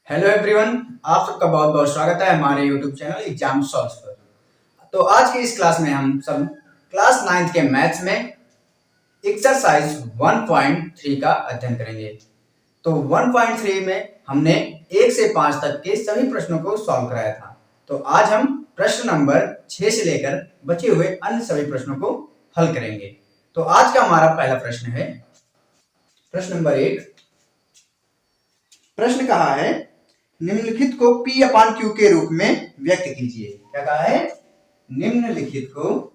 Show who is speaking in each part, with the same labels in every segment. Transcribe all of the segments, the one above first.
Speaker 1: Hello everyone, आप सबका बहुत बहुत स्वागत है हमारे यूट्यूब चैनल एग्जाम सॉल्व पर। तो आज की इस क्लास में हम सब क्लास 9th के मैथ्स में एक्सरसाइज 1.3 का अध्ययन करेंगे। तो 1.3 में हमने 1 से 5 तक के सभी प्रश्नों को सॉल्व कराया था। तो आज हम प्रश्न नंबर 6 से लेकर बचे हुए अन्य सभी प्रश्नों को हल करेंगे। तो आज का हमारा पहला प्रश्न है प्रश्न नंबर 1। प्रश्न कहा है निम्नलिखित को P अपान Q के रूप में व्यक्त कीजिए। क्या कहा है? निम्नलिखित को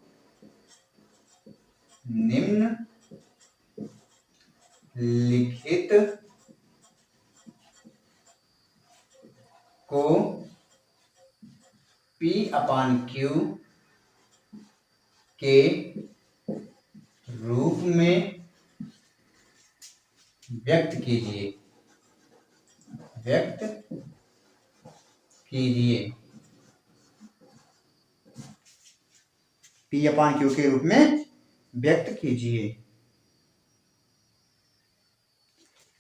Speaker 1: P अपान Q के रूप में व्यक्त कीजिए। P अपान Q के रूप में व्यक्त कीजिए,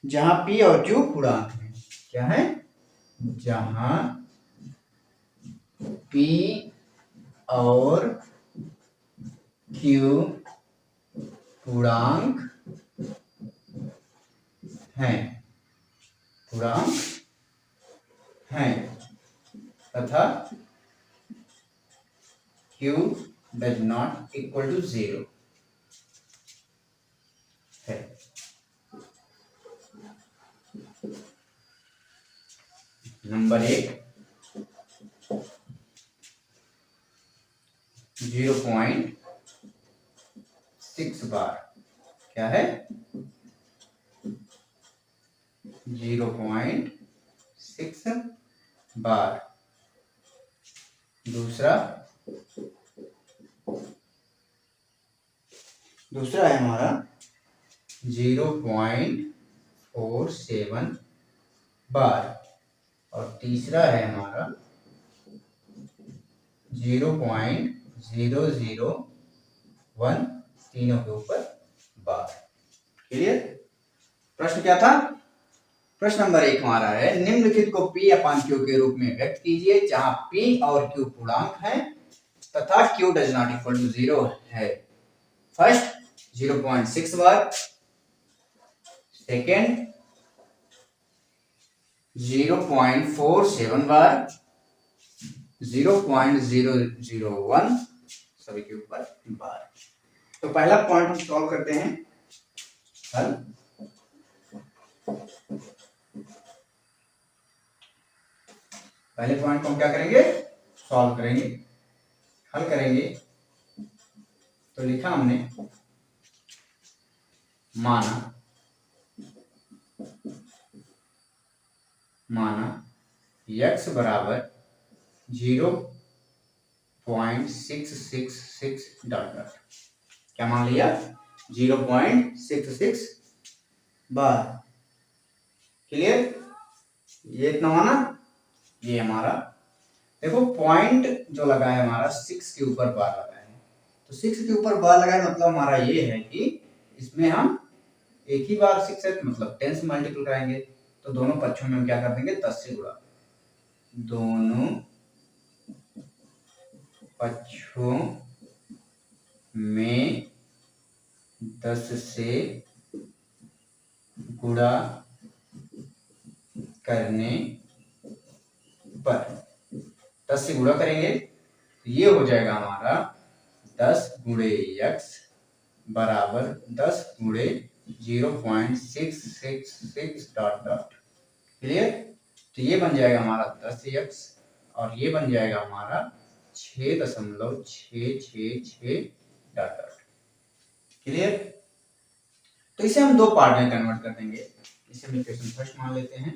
Speaker 1: जहां P और Q पूर्णांक है। क्या है? जहां P और Q पूर्णांक हैं तथा Q does not equal to 0 है। नंबर 1 0.6 बार। क्या है? 0.6 बार। दूसरा है हमारा 0.47 बार और तीसरा है हमारा 0.001 तीनों के ऊपर बार। क्लियर? प्रश्न क्या था? प्रश्न नंबर 1 हमारा है निम्नलिखित को P अपान Q के रूप में व्यक्त कीजिए, जहां P और Q पूर्णांक हैं तथा Q does not equal to 0 है। फर्स्ट 0.6 बार, सेकेंड 0.47 बार, 0.001 सभी के ऊपर बार। तो पहला पॉइंट हम सॉल्व करते हैं। हल पहले पॉइंट को हम क्या करेंगे? सॉल्व करेंगे, हल करेंगे। तो लिखा हमने माना x बराबर 0.666 डॉट डॉट। क्या मान लिया? 0.66 बार। क्लियर? ये इतना माना। ये हमारा देखो पॉइंट जो लगा है हमारा 6 के ऊपर बार लगा है। तो 6 के ऊपर बार लगा है मतलब हमारा ये है कि इसमें हम एक ही बार 6 है मतलब 10 से मल्टीपल कराएंगे। तो दोनों पक्षों में हम क्या कर देंगे? 10 से गुणा। दोनों पक्षों में 10 से गुणा करने पर 10 से गुणा करेंगे तो ये हो जाएगा हमारा 10 गुणे x बराबर 10 गुणे 0.666 डॉट डॉट। क्लियर? तो ये बन जाएगा हमारा 10x और ये बन जाएगा हमारा 6.666 डॉट डॉट। क्लियर? तो इसे हम दो पार्ट में कन्वर्ट कर देंगे। इसे हम इक्वेशन फर्स्ट मान लेते हैं।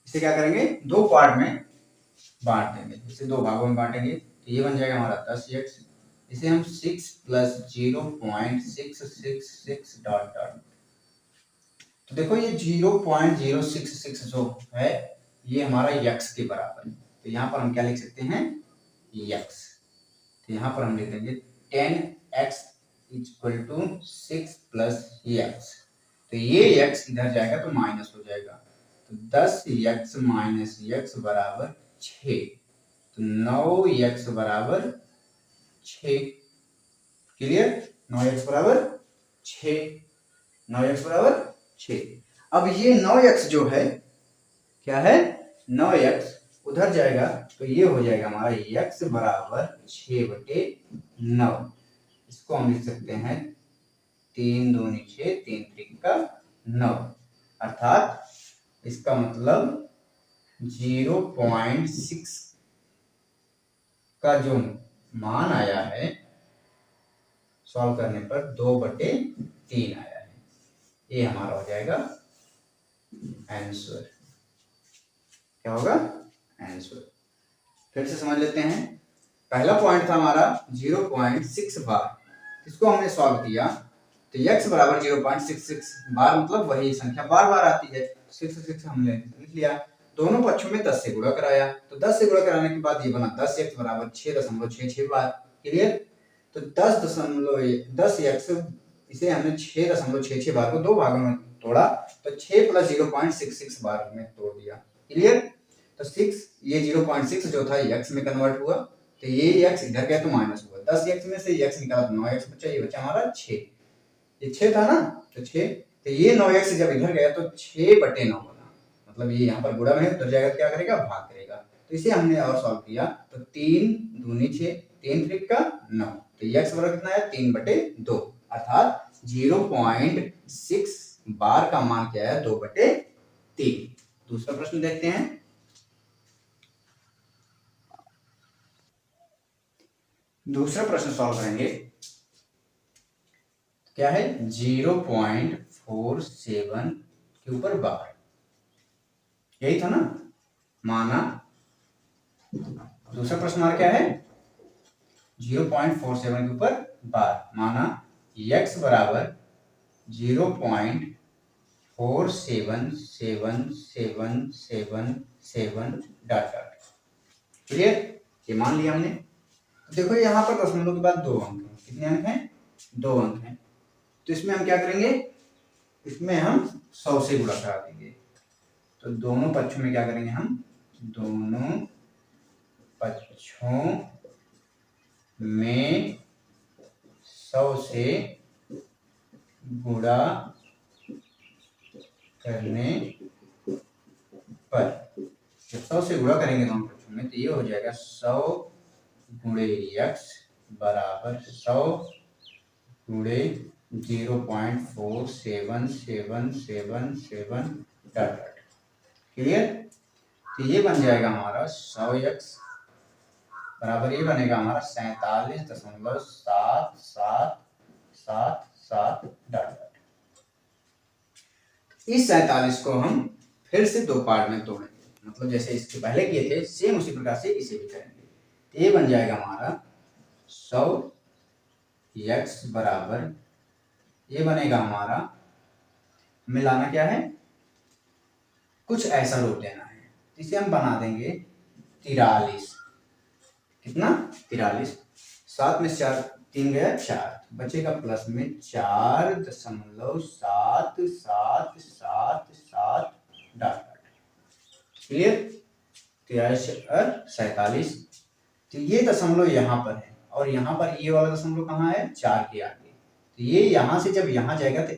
Speaker 1: इसे क्या करेंगे? दो पार्ट में बांट देंगे। इसे दो भागों में बांटेंगे तो ये बन जाएगा हमारा 10x। इसे हम 6 प्लस 0.666 डॉट डॉट। तो देखो ये 0.066 जो है ये हमारा x के बराबर है। तो यहाँ पर हम क्या लिख सकते हैं? x। तो यहाँ पर हम लिख देंगे 10x equal to 6 plus x। तो ये x इधर जाएगा तो माइनस हो जाएगा। तो 10x माइनस x बराबर 6, तो 9x बराबर 6। क्लियर, 9x बराबर 6, 9x बराबर 6। अब ये 9x जो है क्या है, 9x उधर जाएगा तो ये हो जाएगा हमारा x बराबर 6/9। इसको हम लिख सकते हैं 3 दूनी 6, 3 त्रिका 9, अर्थात इसका मतलब 0.6 का जो मान आया है सॉल्व करने पर 2/3 आया है। ये हमारा हो जाएगा आंसर। क्या होगा, आंसर। फिर से समझ लेते हैं। पहला पॉइंट था हमारा 0.6 बार, इसको हमने सॉल्व किया तो x बराबर 0.66 बार, मतलब वही संख्या बार बार आती है, 66 हमने लिख लिया। दोनों पक्षों में 10 से गुणा कराया, तो 10 से गुणा कराने के बाद ये बना 10x बराबर 6.66 बार। क्लियर, तो 10x इसे हमने 6.66 बार को 2 भागों में तोड़ा, तो 6 + 0.66 बार में तोड़ दिया। क्लियर, तो 6 ये 0.6 जो था x में कन्वर्ट हुआ, तो ये x इधर गया तो माइनस हुआ, 10x में से x निकाला तो 9x बचा, ये बचा हमारा 6। ये 6 था ना, तो 6, तो ये 9x जब इधर गया तो 6/9 बना, मतलब ये यहाँ पर गुणा में उधर जाएगा तो क्या करेगा, भाग करेगा। तो इसे हमने और सॉल्व किया तो 3 दूनी 6, 3 त्रिका 9, तो x बराबर कितना है, 3/2, अर्थात 0.6 बार का मान क्या है, 2/3। दूसरा प्रश्न देखते हैं। दूसरा प्रश्न सॉल्व करेंगे, क्या है 0.47 के ऊपर बार, यही था ना, माना। दूसरा प्रश्न हमारा क्या है, 0.47 के ऊपर बार, माना x बराबर 0.477777 डॉट डॉट। क्लियर, ये मान लिया हमने। तो देखो यहाँ पर दशमलव के बाद 2 अंक हैं, कितने अंक हैं, 2 अंक हैं। तो इसमें हम क्या करेंगे, इसमें हम 100 से गुणा करा देंगे, तो दोनों पक्षों में क्या करेंगे, हम दोनों पक्षों में 100 से गुणा करने पर, जब 100 से गुणा करेंगे दोनों पक्षों में, तो ये हो जाएगा 100 गुणे x बराबर 100 गुणे 0.477777 डॉट डॉट। क्लियर, तो ये बन जाएगा हमारा 100x बराबर, ये बनेगा हमारा 47.7777 डॉट डॉट। इस 47 को हम फिर से 2 पार्ट में तोड़ेंगे, मतलब जैसे इसके पहले किए थे सेम उसी प्रकार से इसे भी करेंगे। तो ये बन जाएगा हमारा 100x बराबर, ये बनेगा हमारा, मिलाना क्या है, कुछ ऐसा रूप देना है, इसे हम बना देंगे 43। कितना, 43, 7 में 4 3 गया 4, बचेगा प्लस में 4.777 डॉट। क्लियर, 43 तो ये दशमलव यहाँ पर है, और यहाँ पर ये वाला दशमलव कहाँ है, 4 के आगे, तो ये यहाँ से जब यहाँ जाएगा तो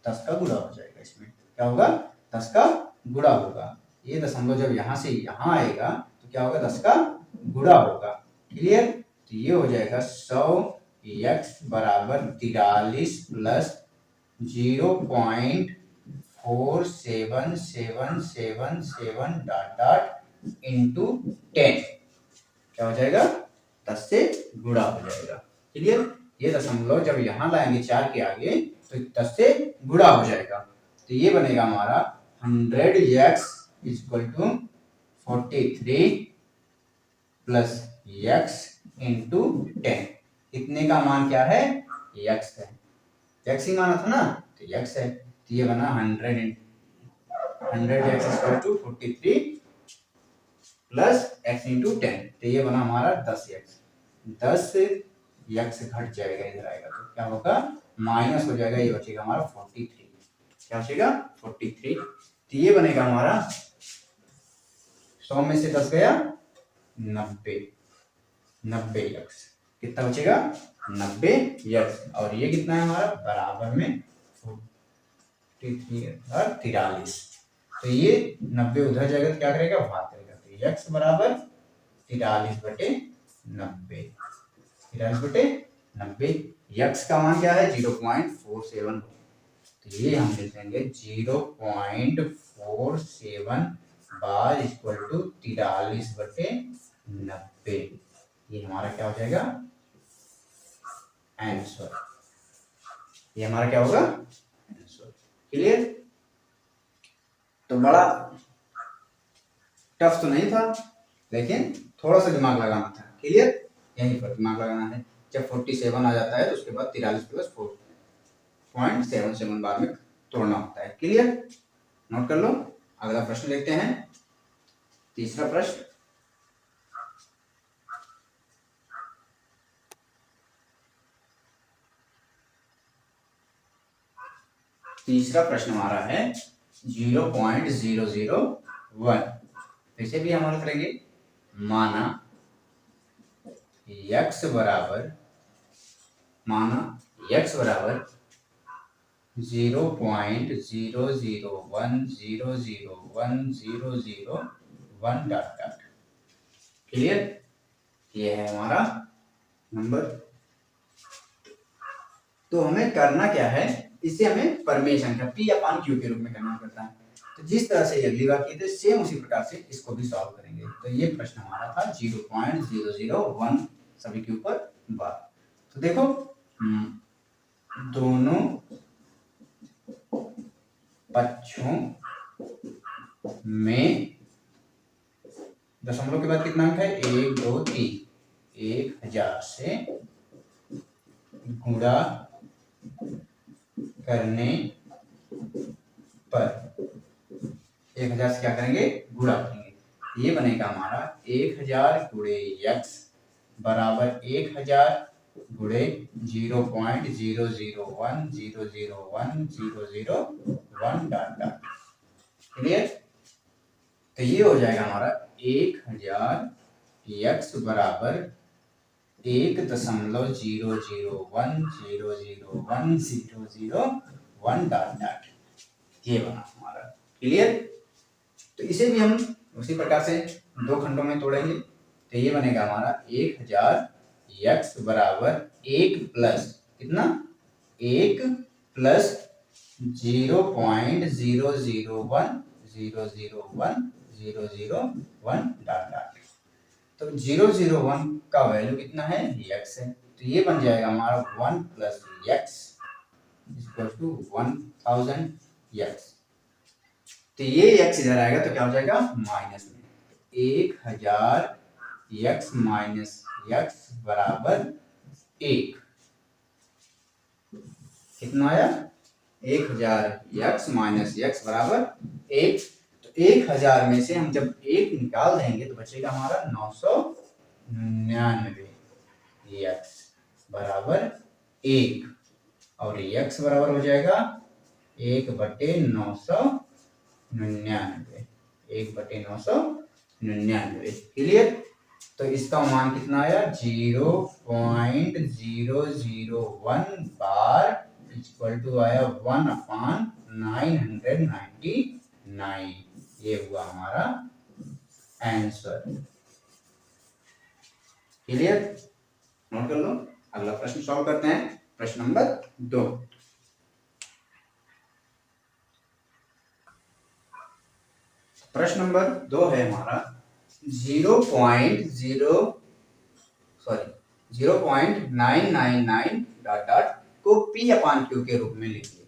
Speaker 1: 10 का गुणा हो जाएगा, इसमें क्या होगा, 10 का गुणा होगा। ये दशमलव जब यहाँ से यहाँ आएगा तो क्या होगा, 10 का गुणा होगा। क्लियर, तो ये हो जाएगा 100x बराबर 43 प्लस 0.477777 डॉट डॉट इंटू 10, क्या हो जाएगा, 10 से गुणा हो जाएगा। क्लियर, ये दशमलव जब यहाँ लाएंगे 4 के आगे तो 10 से गुणा हो जाएगा, तो ये बनेगा हमारा 100x equal to 43 plus x into 10। इतने का मान क्या है, x है, x ही माना था ना, तो x है, तो ये बना 100x equal to 43 plus x into 10, तो ये बना हमारा 10x। 10 से x घट जाएगा, इधर आएगा तो क्या होगा, माइनस हो जाएगा, ये बचेगा हमारा 43। क्या बचेगा, 43। तो ये बनेगा हमारा 100 में से 10 गया 90, 90 यक्स। कितना बचेगा 90 यक्स। और ये कितना है हमारा बराबर में 43। तो ये 90 उधर जाएगा तो क्या करेगा भाग करेगा। तो यक्स बराबर 43/90, 43/90। यक्स का मान क्या है 0.47। तो ये हम लिख देंगे 0.47 बार इक्वल टू 43/90। ये हमारा क्या हो जाएगा आंसर। ये हमारा क्या होगा आंसर। क्लियर। तो बड़ा टफ तो नहीं था, लेकिन थोड़ा सा दिमाग लगाना था। क्लियर। यहीं पर दिमाग लगाना है। जब 47 आ जाता है तो उसके बाद 43 प्लस 4.77 बार में तोड़ना होता है। क्लियर। नोट कर लो। अगला प्रश्न देखते हैं। तीसरा प्रश्न। तीसरा प्रश्न हमारा है 0.001। इसे भी हम हल करेंगे। माना x बराबर 0.001001001 डॉट डॉट। क्लियर। ये है हमारा नंबर। तो हमें करना क्या है, इसे हमें परमेशन का P/Q के रूप में करना पड़ता है। तो जिस तरह से अगली बार किए थे सेम उसी प्रकार से इसको भी सॉल्व करेंगे। तो ये प्रश्न हमारा था 0.001 सभी के ऊपर बार। तो देखो दोनों पक्षों में दशमलव के बाद कितना अंक है 1 2 3 1000 से गुणा करने पर 1000 से क्या करेंगे गुणा करेंगे। ये बनेगा हमारा 1000 गुणे x बराबर 1000 गुणे 0.001001001 डॉट डॉट। क्लियर। तो ये हो जाएगा हमारा 1000 x बराबर 1.001001001 डॉट डॉट। ये बना हमारा। क्लियर। तो इसे भी हम उसी प्रकार से दो खंडों में तोड़ेंगे। तो ये बनेगा हमारा 1000 x बराबर 1 प्लस कितना 1 प्लस 0.001001001 डॉट डॉट। तो 001 का वैल्यू कितना है x है। तो ये बन जाएगा हमारा 1 plus x equal to 1000 x। तो ये x इधर आएगा तो क्या हो जाएगा माइनस में 1000 x माइनस x बराबर 1। कितना आया 1000 x माइनस x बराबर 1। तो 1000 में से हम जब 1 निकाल देंगे तो बचेगा हमारा 999 x बराबर 1। और x बराबर हो जाएगा 1/999 1/999। क्लियर। तो इसका मान कितना आया 0.001 बार इक्वल टू आया 1/999। ये हुआ हमारा आंसर। क्लियर। नोट कर लो। अगला प्रश्न सॉल्व करते हैं। प्रश्न नंबर 2। प्रश्न नंबर 2 है हमारा 0.999 डॉट डॉट को P/Q के रूप में लिखिए।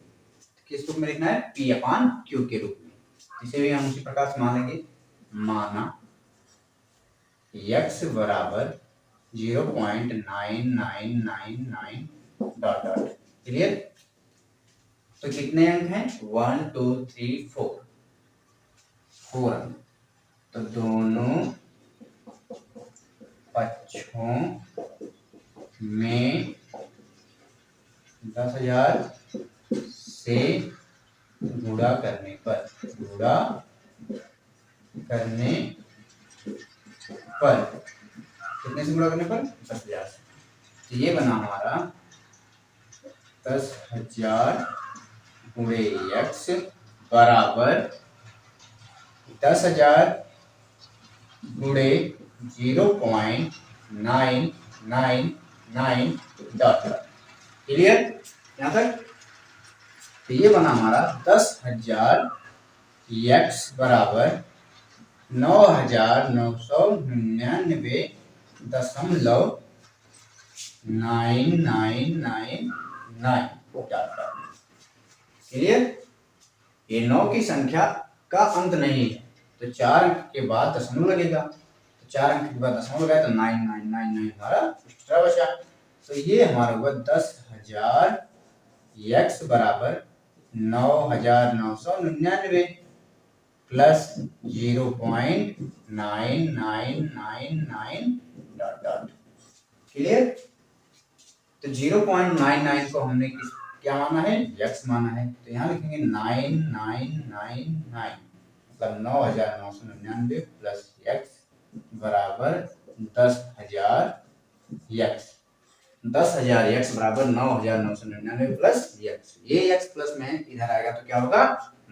Speaker 1: किस रूप में लिखना है P/Q के रूप में। इसे भी हम उसी प्रकार से मानेंगे। माना x बराबर 0.9999 डॉट डॉट। क्लियर। तो कितने अंक हैं 1 2 3 4 अंक। तो दोनों पक्षों में 10,000 से गुणा करने पर, गुणा करने पर, कितने से गुणा करने पर? 10,000 से। तो ये बना हमारा 10,000 गुणे x बराबर 10,000 गुणे 0.999 डॉट। क्लियर यहाँ तक? तो ये बना हमारा 10,000 x बराबर 9,999.999 डॉट। क्लियर? ये 9 की संख्या का अंत नहीं है, तो 4 अंक के बाद दशमलव लगेगा, तो 4 अंक के बाद दशमलव लगाए तो 9999 हमारा एक्स्ट्रा बचा। तो ये हमारा हुआ 10,000 x बराबर 9,999 प्लस 0.9999 डॉट डॉट। क्लियर? तो 0.99 को हमने क्या माना है? x माना है, तो यहाँ लिखेंगे 9999 मतलब 9,999 प्लस x बराबर 10,000 x। 10,000 x बराबर 9,999 प्लस x। ये x प्लस में इधर आएगा तो क्या होगा?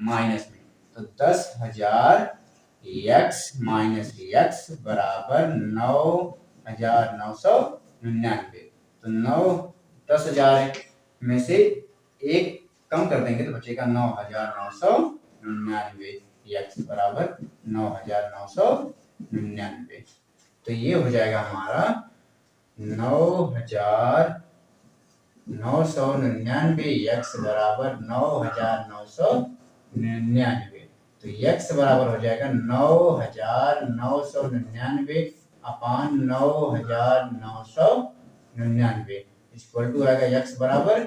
Speaker 1: माइनस में। तो 10,000 x माइनस x बराबर 9,999। तो 10,000 में से एक कम कर देंगे तो बचेगा 9,999 x बराबर 9,999। तो ये हो जाएगा हमारा 9,999 x बराबर 9,999। तो x बराबर हो जाएगा 9,999 अपान 9,999 इक्वल टू आएगा x बराबर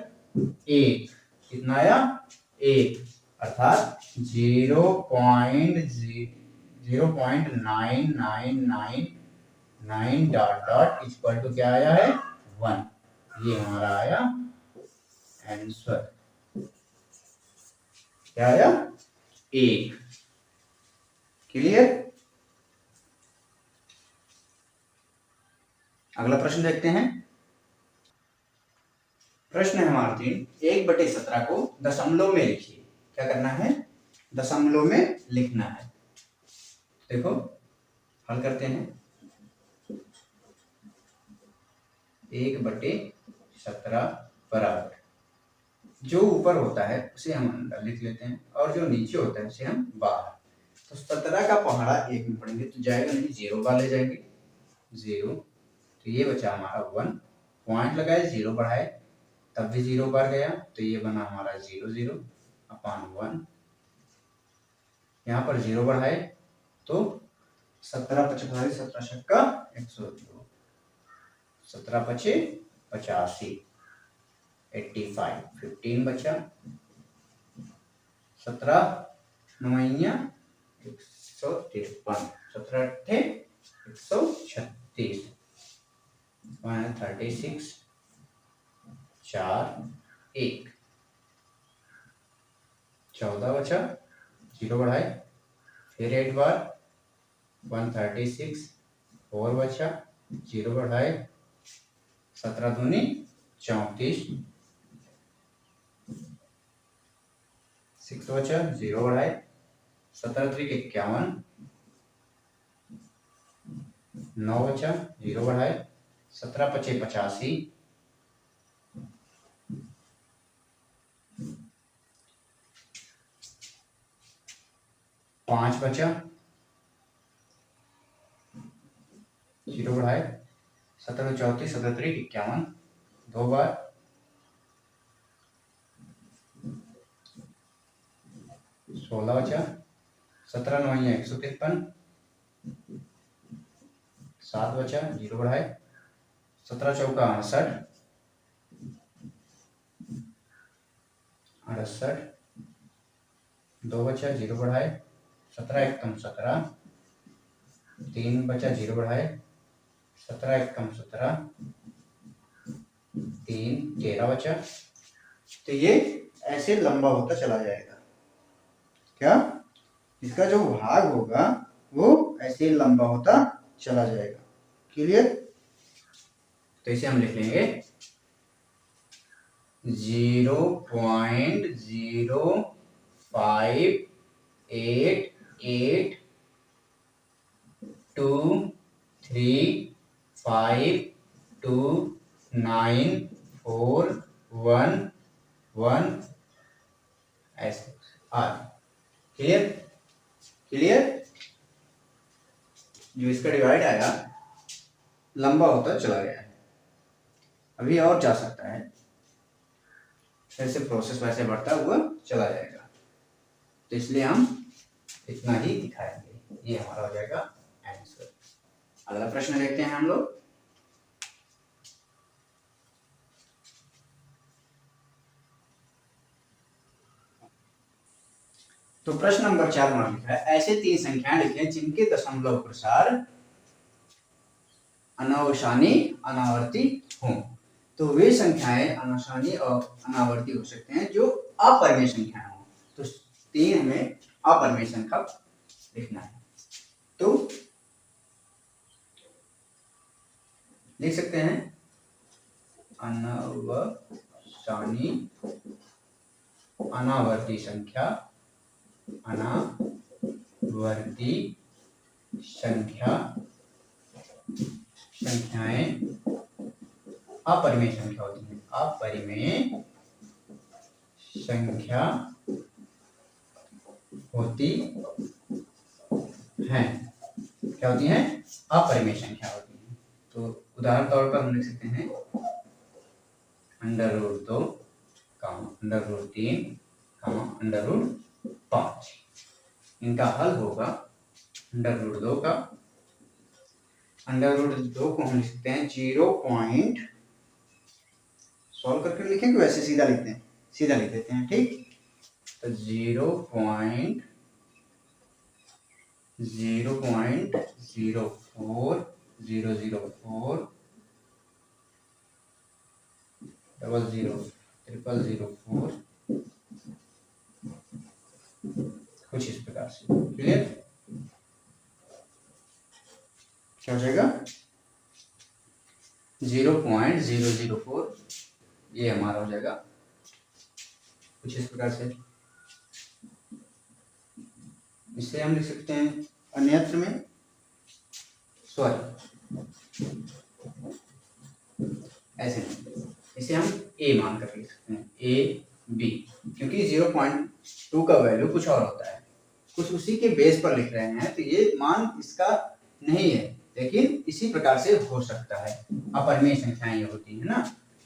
Speaker 1: 1। कितना आया? 1, अर्थात 0.9999 डॉट डॉट इक्वल टू क्या आया है? 1। ये हमारा आया आंसर। क्या आया? 1। क्लियर? अगला प्रश्न देखते हैं। प्रश्न है हमारा 3, 1/17 को दशमलव में लिखिए। क्या करना है? दशमलव में लिखना है। देखो हल करते हैं। 1/17 बराबर, जो ऊपर होता है उसे हम अंदर लिख लेते हैं और जो नीचे होता है उसे हम बाहर। तो 17 का पहाड़ा 1 में पढ़ेंगे तो जाएगा नहीं, 0 बाहर ले जाएंगे, 0। तो ये बचा हमारा 1। पॉइंट लगाए, 0 बढ़ाए तब भी 0 बाहर गया, तो ये बना हमारा 0 0 अपान 1। यहाँ पर 0 बढ़ाए तो 17 55 17 छक्का 102, 17 पचे 85, 85, 15 बचा, 17 9 153, 17 अट्ठे 136, 36, 4 1, 14 बचा, 0 बढ़ाए, फिर 8 बार 136, 4 बचा, 0 बढ़ाए, 17 दूनी 34, 6 बचा, 0 बढ़ाए, 17 3 51, 9 बचा, 0 बढ़ाए, 17 पचे 85, 5 बचा, 0 बढ़ाए, 17 34, 17 3 51, 2 बार, 16 बचा, 17 9 153, 7 बचा, 0 बढ़ाए, 17 चौका 68, 68, 2 बचा, 0 बढ़ाए, 17 एकम 17, 3 बचा, 0 बढ़ाए, 17 एकम 17, 3 13 बचा। तो ये ऐसे लंबा होता चला जाएगा। क्या, इसका जो भाग होगा वो ऐसे लंबा होता चला जाएगा। क्लियर? तो इसे हम लिख लेंगे 0.8882352941 ऐसे आर। क्लियर? क्लियर? जो इसका डिवाइड आया लंबा होता चला गया है, अभी और जा सकता है, जैसे प्रोसेस वैसे बढ़ता हुआ चला जाएगा। तो इसलिए हम इतना ही दिखाएंगे, ये हमारा हो जाएगा आंसर। अगला प्रश्न देखते हैं हम लोग। तो प्रश्न नंबर 4 में लिखा है, ऐसे 3 संख्याएं लिखें जिनके दशमलव प्रसार अनावशानी अनावर्ती हों। तो वे संख्याएं अनावशानी और अनावर्ती हो सकते हैं जो अपरिमेय संख्याएं हों। तो 3 में अपरिमेय संख्या लिखना है। तो लिख सकते हैं अनावशानी अनावर्ती संख्या, अनावर्ती संख्या, संख्याएं अपरिमेय संख्या होती है, अपरिमेय संख्या होती हैं। क्या होती हैं? अपरिमेय संख्या होती है। तो उदाहरण तौर पर हम लिख सकते हैं √2, √3, √5। इनका हल होगा √2 का, √2 को हम लिख सकते हैं 0 पॉइंट, सॉल्व करके लिखेंगे वैसे सीधा लिखते हैं, सीधा लिख देते हैं, ठीक। तो 0.004 004 000004, कुछ इस प्रकार से। क्लियर? क्या हो जाएगा? 0.004, ये हमारा हो जाएगा कुछ इस प्रकार से। इसे हम लिख सकते हैं अन्यत्र में, सॉरी ऐसे नहीं, इसे हम ए मान कर लिख सकते हैं, ए बी, क्योंकि 0.2 का वैल्यू कुछ और होता है, कुछ उसी के बेस पर लिख रहे हैं, तो ये मान इसका नहीं है, लेकिन इसी प्रकार से हो सकता है। अपरिमेय संख्याएं होती है ना,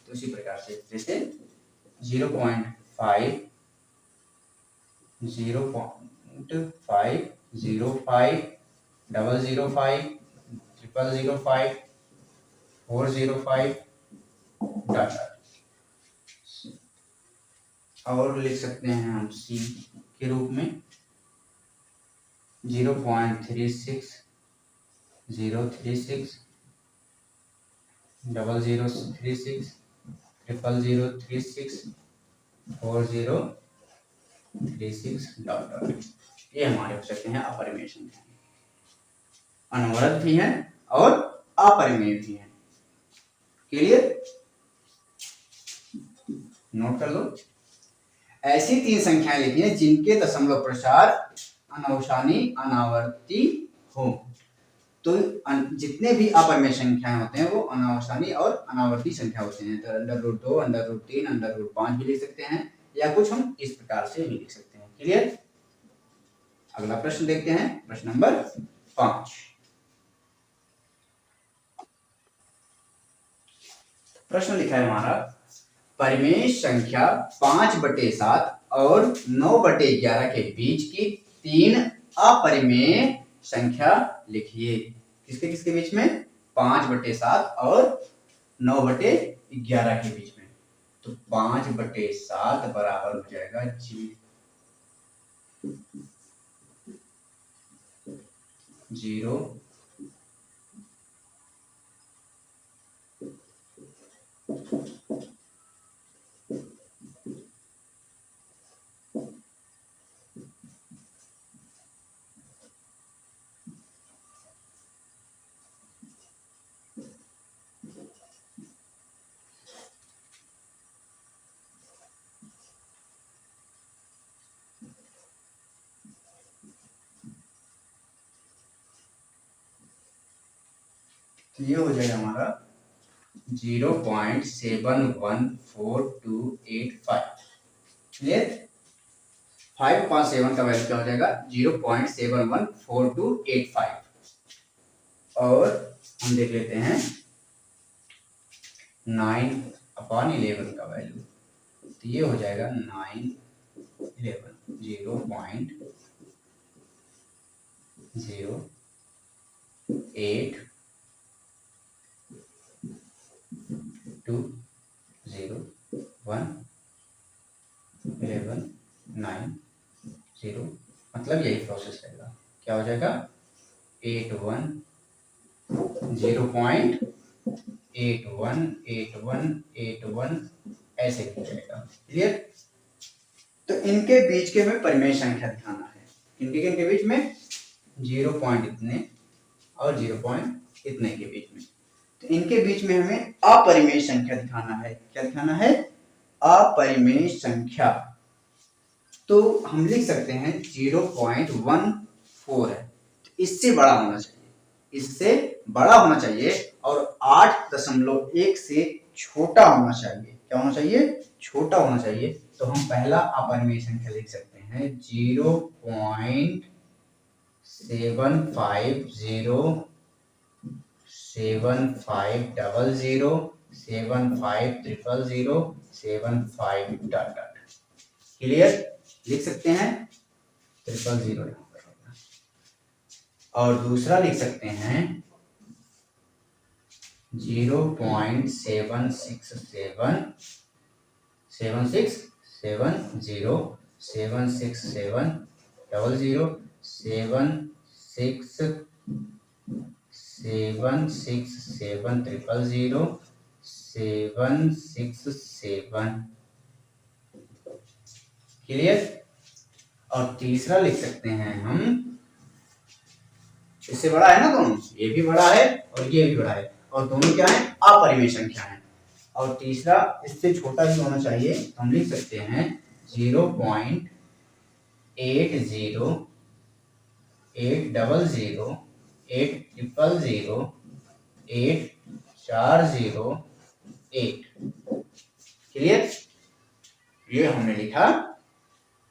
Speaker 1: तो इसी प्रकार से, जैसे 0.5 0.505 005 005 405 डाटा। और लिख सकते हैं हम सी के रूप में 0.36 036 0036 0036 4036 डॉट। ये हमारे हो सकते हैं अपरिमेय संख्या, अनवरत भी हैं और अपरिमेय भी हैं। क्लियर? नोट कर लो। ऐसी 3 संख्याएं लिखी हैं जिनके दशमलव प्रसार अनावशानी अनावर्ती हो। तो जितने भी अपरिमेय संख्याएं होते हैं वो अनावशानी और अनावर्ती संख्या होते हैं। तो √2 √3 √5 भी लिख सकते हैं, या कुछ हम इस प्रकार से भी लिख सकते हैं। क्लियर? अगला प्रश्न देखते हैं, प्रश्न नंबर 5। प्रश्न लिखा है हमारा, परिमेय संख्या 5/7 और 9/11 के बीच की 3 अपरिमेय संख्या लिखिए। किसके किसके बीच में? 5/7 और 9/11 के बीच में। तो 5/7 बराबर हो जाएगा 0 0 तो ये हो जाएगा हमारा 0.714285। क्लियर। 5.7 का वैल्यू क्या हो जाएगा? 0.714285। और हम देख लेते हैं 9/11 का वैल्यू। तो ये हो जाएगा 9/11 0.82011190। मतलब यही प्रोसेस रहेगा। क्या हो जाएगा? 81 ऐसे हो जाएगा। क्लियर। तो इनके बीच के में परिमेय संख्या दिखाना है। इनके बीच में 0 पॉइंट इतने और 0 पॉइंट इतने के बीच में। तो इनके बीच में हमें अपरिमेय संख्या दिखाना है। क्या दिखाना है? अपरिमेय संख्या। तो हम लिख सकते हैं 0.14 है। तो इससे बड़ा होना चाहिए, इससे बड़ा होना चाहिए और 8.1 से छोटा होना चाहिए। क्या होना चाहिए? छोटा होना चाहिए। तो हम पहला अपरिमेय संख्या लिख सकते हैं 0.7500750075 क्लियर। लिख सकते हैं 000 यहाँ पर होगा। और दूसरा लिख सकते हैं 0.7667007667007667 क्लियर। और तीसरा लिख सकते हैं हम, इससे बड़ा है ना दोनों, ये भी बड़ा है और ये भी बड़ा है और दोनों क्या है? अपरिमेय संख्या है। और तीसरा इससे छोटा भी होना चाहिए। तो हम लिख सकते हैं 0.8080000800084008। क्लियर। ये हमने लिखा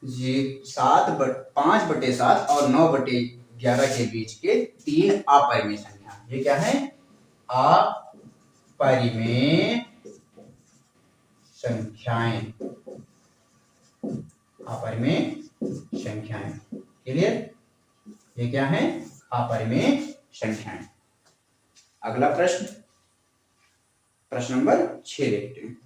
Speaker 1: 5/7 और 9/11 के बीच के 3 अपरिमेय संख्या। ये क्या है? अपरिमेय संख्याएं। अपरिमेय संख्याएं। क्लियर। ये क्या है? अपरिमेय संख्याएं। अगला प्रश्न, प्रश्न नंबर 6 देखते हैं।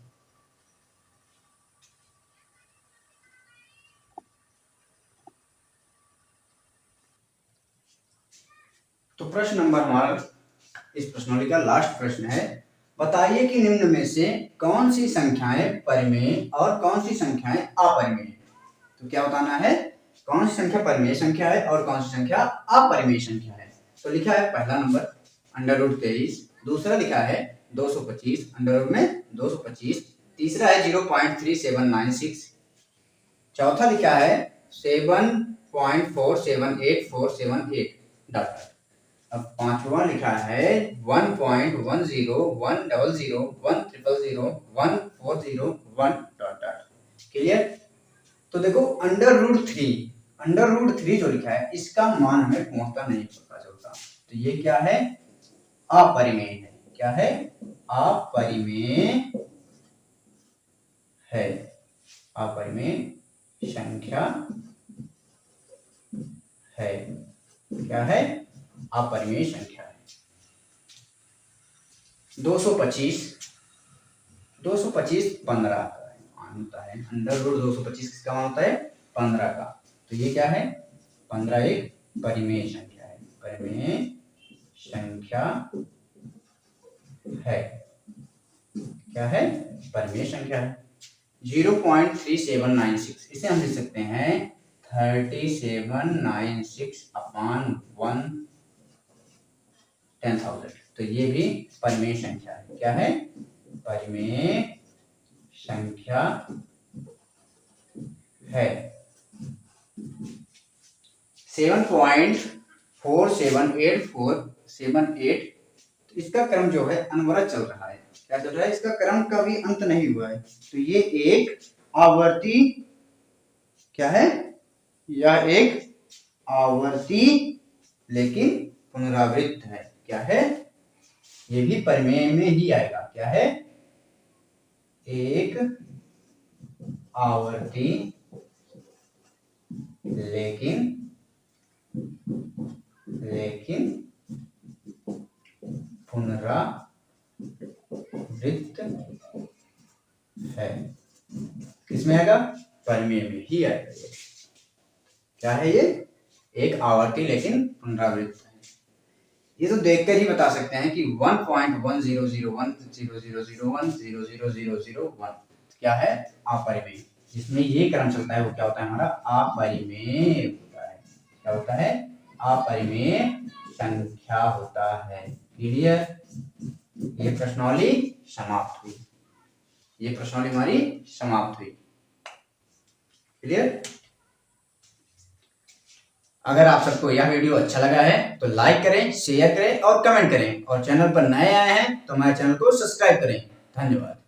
Speaker 1: तो प्रश्न नंबर हमारा इस प्रश्नावली का लास्ट प्रश्न है। बताइए कि निम्न में से कौन सी संख्याएं परिमेय और कौन सी संख्याएं अपरिमेय है। तो क्या बताना है? कौन सी संख्या परिमेय संख्या है और कौन सी संख्या अपरिमेय संख्या है। तो लिखा है पहला नंबर √23, दूसरा लिखा है 225 अंडर में 225, तीसरा है 0.3796, चौथा लिखा है 7.478478 डॉट। अब पांचवा लिखा है 1.1001001301 डॉट डॉट। क्लियर। तो देखो अंडर रूट थ्री जो लिखा है इसका मान हमें पहुंचता नहीं पता चलता। तो ये क्या है? अपरिमेय है। क्या है? अपरिमेय है। अपरिमेय संख्या है। क्या है? अपरिमेय संख्या है। 225 15 का मान होता है। अंडर रूट 225 किसका मान होता है? 15 का। तो ये क्या है? 15 एक परिमेय संख्या है। परिमेय संख्या है। क्या है? परिमेय संख्या है। 0.3796 इसे हम लिख सकते हैं 3796/1/10,000। तो ये भी परिमेय संख्या है। क्या है? परिमेय संख्या है। 7.478478 इसका क्रम जो है अनवरत चल रहा है। क्या चल रहा है? इसका क्रम का भी अंत नहीं हुआ है। तो ये एक आवर्ती क्या है? यह एक आवर्ती लेकिन पुनरावृत्त है। क्या है? ये भी परिमेय में ही आएगा। क्या है? एक आवर्ती लेकिन पुनरावृत्त है। किसमें आएगा? परिमेय में ही आएगा। ये क्या है? ये एक आवर्ती लेकिन पुनरावृत्त है। ये तो देखकर ही बता सकते हैं कि 1.100100100001000001 क्या है? अपरिमेय। जिसमें ये क्रम चलता है वो क्या होता है? हमारा अपरिमेय होता है। क्या होता है? अपरिमेय संख्या होता है। क्लियर? ये प्रश्नावली समाप्त हुई। ये प्रश्नावली हमारी समाप्त हुई। क्लियर? अगर आप सबको यह वीडियो अच्छा लगा है तो लाइक करें, शेयर करें और कमेंट करें, और चैनल पर नए आए हैं तो हमारे चैनल को सब्सक्राइब करें। धन्यवाद।